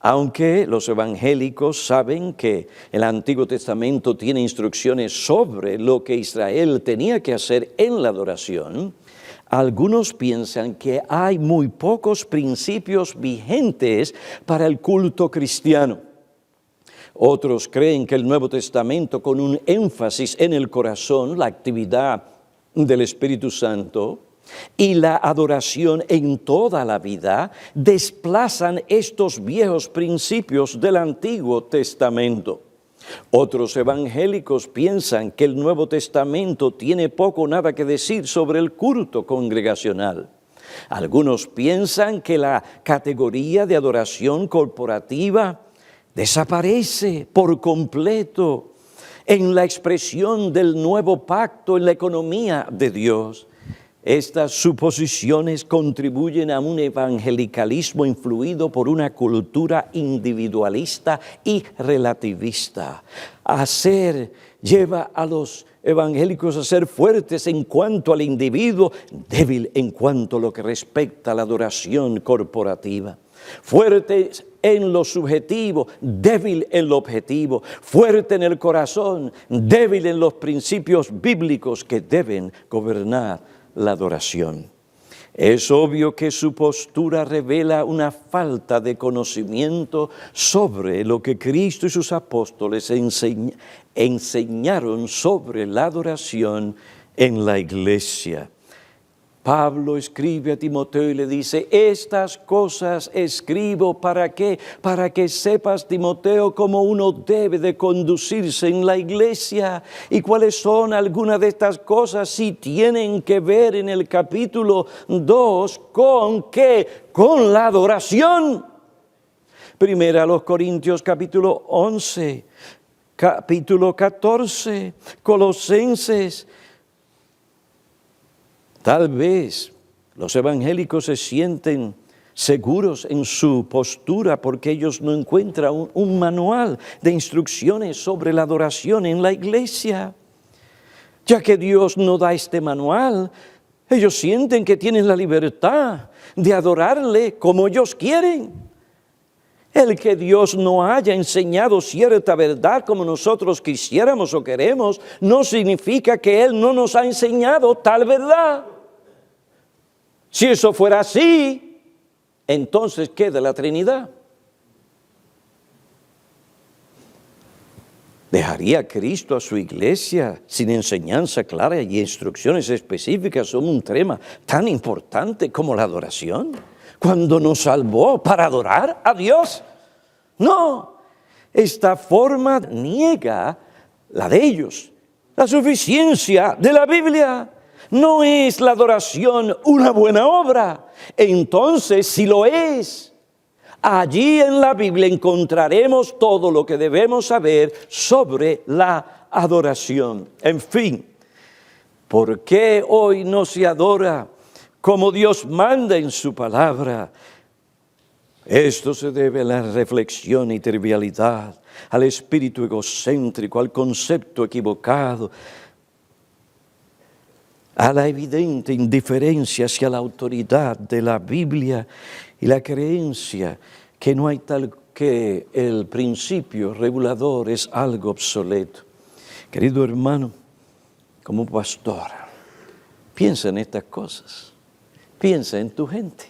Aunque los evangélicos saben que el Antiguo Testamento tiene instrucciones sobre lo que Israel tenía que hacer en la adoración, algunos piensan que hay muy pocos principios vigentes para el culto cristiano. Otros creen que el Nuevo Testamento, con un énfasis en el corazón, la actividad del Espíritu Santo y la adoración en toda la vida, desplazan estos viejos principios del Antiguo Testamento. Otros evangélicos piensan que el Nuevo Testamento tiene poco o nada que decir sobre el culto congregacional. Algunos piensan que la categoría de adoración corporativa desaparece por completo en la expresión del nuevo pacto en la economía de Dios. Estas suposiciones contribuyen a un evangelicalismo influido por una cultura individualista y relativista. Lleva a los evangélicos a ser fuertes en cuanto al individuo, débil en cuanto a lo que respecta a la adoración corporativa. Fuertes en lo subjetivo, débil en lo objetivo, fuerte en el corazón, débil en los principios bíblicos que deben gobernar la adoración. Es obvio que su postura revela una falta de conocimiento sobre lo que Cristo y sus apóstoles enseñaron sobre la adoración en la iglesia. Pablo escribe a Timoteo y le dice, estas cosas escribo ¿para qué? Para que sepas, Timoteo, cómo uno debe de conducirse en la iglesia. ¿Y cuáles son algunas de estas cosas? Si tienen que ver en el capítulo 2 con ¿qué? Con la adoración. Primera a los Corintios capítulo 11, capítulo 14, Colosenses. Tal vez los evangélicos se sienten seguros en su postura porque ellos no encuentran un manual de instrucciones sobre la adoración en la iglesia. Ya que Dios no da este manual, ellos sienten que tienen la libertad de adorarle como ellos quieren. El que Dios no haya enseñado cierta verdad como nosotros quisiéramos o queremos, no significa que Él no nos ha enseñado tal verdad. Si eso fuera así, entonces queda la Trinidad. ¿Dejaría Cristo a su iglesia sin enseñanza clara y instrucciones específicas sobre un tema tan importante como la adoración? Cuando nos salvó para adorar a Dios. No, esta forma niega la de ellos, la suficiencia de la Biblia. ¿No es la adoración una buena obra? Entonces, si lo es, allí en la Biblia encontraremos todo lo que debemos saber sobre la adoración. En fin, ¿por qué hoy no se adora como Dios manda en su palabra? Esto se debe a la reflexión y trivialidad, al espíritu egocéntrico, al concepto equivocado, a la evidente indiferencia hacia la autoridad de la Biblia y la creencia que no hay tal que el principio regulador es algo obsoleto. Querido hermano, como pastor, piensa en estas cosas, piensa en tu gente.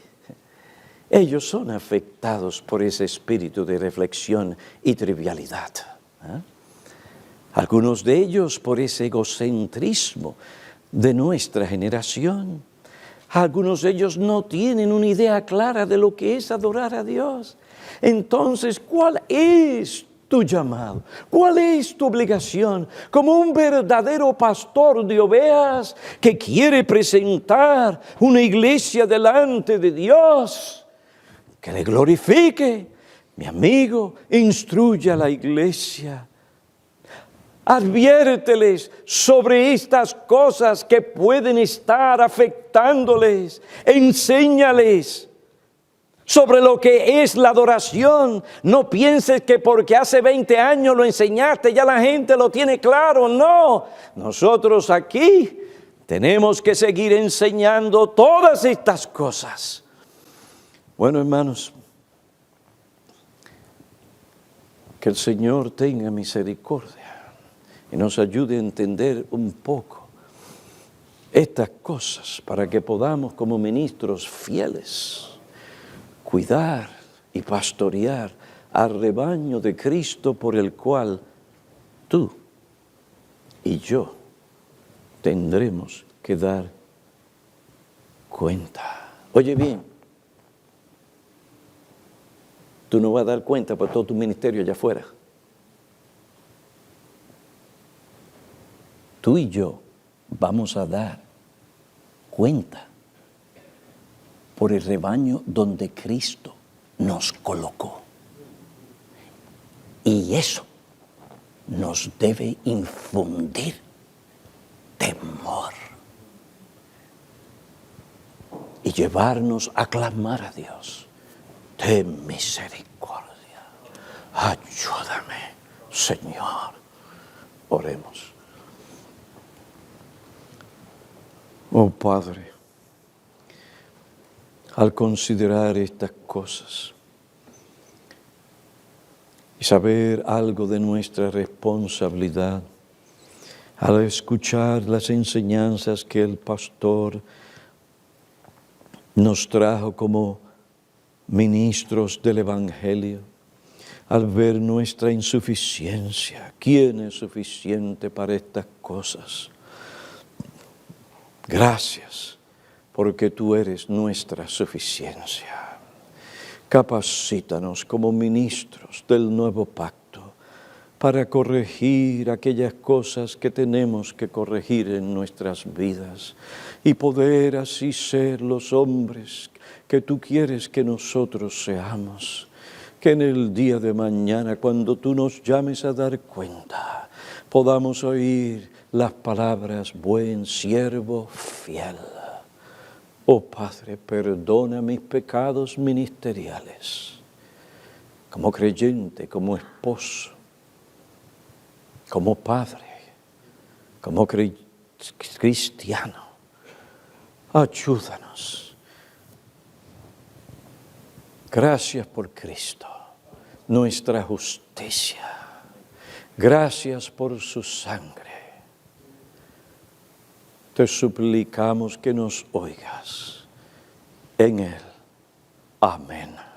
Ellos son afectados por ese espíritu de reflexión y trivialidad. Algunos de ellos por ese egocentrismo de nuestra generación. Algunos de ellos no tienen una idea clara de lo que es adorar a Dios. Entonces, ¿cuál es tu llamado? ¿Cuál es tu obligación como un verdadero pastor de ovejas que quiere presentar una iglesia delante de Dios que le glorifique? Mi amigo, instruye a la iglesia. Adviérteles sobre estas cosas que pueden estar afectándoles. Enséñales sobre lo que es la adoración. No pienses que porque hace 20 años lo enseñaste, ya la gente lo tiene claro. No, nosotros aquí tenemos que seguir enseñando todas estas cosas. Bueno, hermanos, que el Señor tenga misericordia y nos ayude a entender un poco estas cosas para que podamos como ministros fieles cuidar y pastorear al rebaño de Cristo por el cual tú y yo tendremos que dar cuenta. Oye bien, tú no vas a dar cuenta por todo tu ministerio allá afuera. Tú y yo vamos a dar cuenta por el rebaño donde Cristo nos colocó. Y eso nos debe infundir temor y llevarnos a clamar a Dios. Ten misericordia. Ayúdame, Señor. Oremos. Oh Padre, al considerar estas cosas y saber algo de nuestra responsabilidad, al escuchar las enseñanzas que el pastor nos trajo como ministros del Evangelio al ver nuestra insuficiencia. ¿Quién es suficiente para estas cosas? Gracias, porque tú eres nuestra suficiencia. Capacítanos como ministros del nuevo pacto para corregir aquellas cosas que tenemos que corregir en nuestras vidas y poder así ser los hombres que tú quieres que nosotros seamos. Que en el día de mañana, cuando tú nos llames a dar cuenta, podamos oír las palabras, buen siervo fiel. Oh Padre, perdona mis pecados ministeriales, como creyente, como esposo, como padre, como cristiano. Ayúdanos. Gracias por Cristo, nuestra justicia. Gracias por su sangre. Te suplicamos que nos oigas en Él. Amén.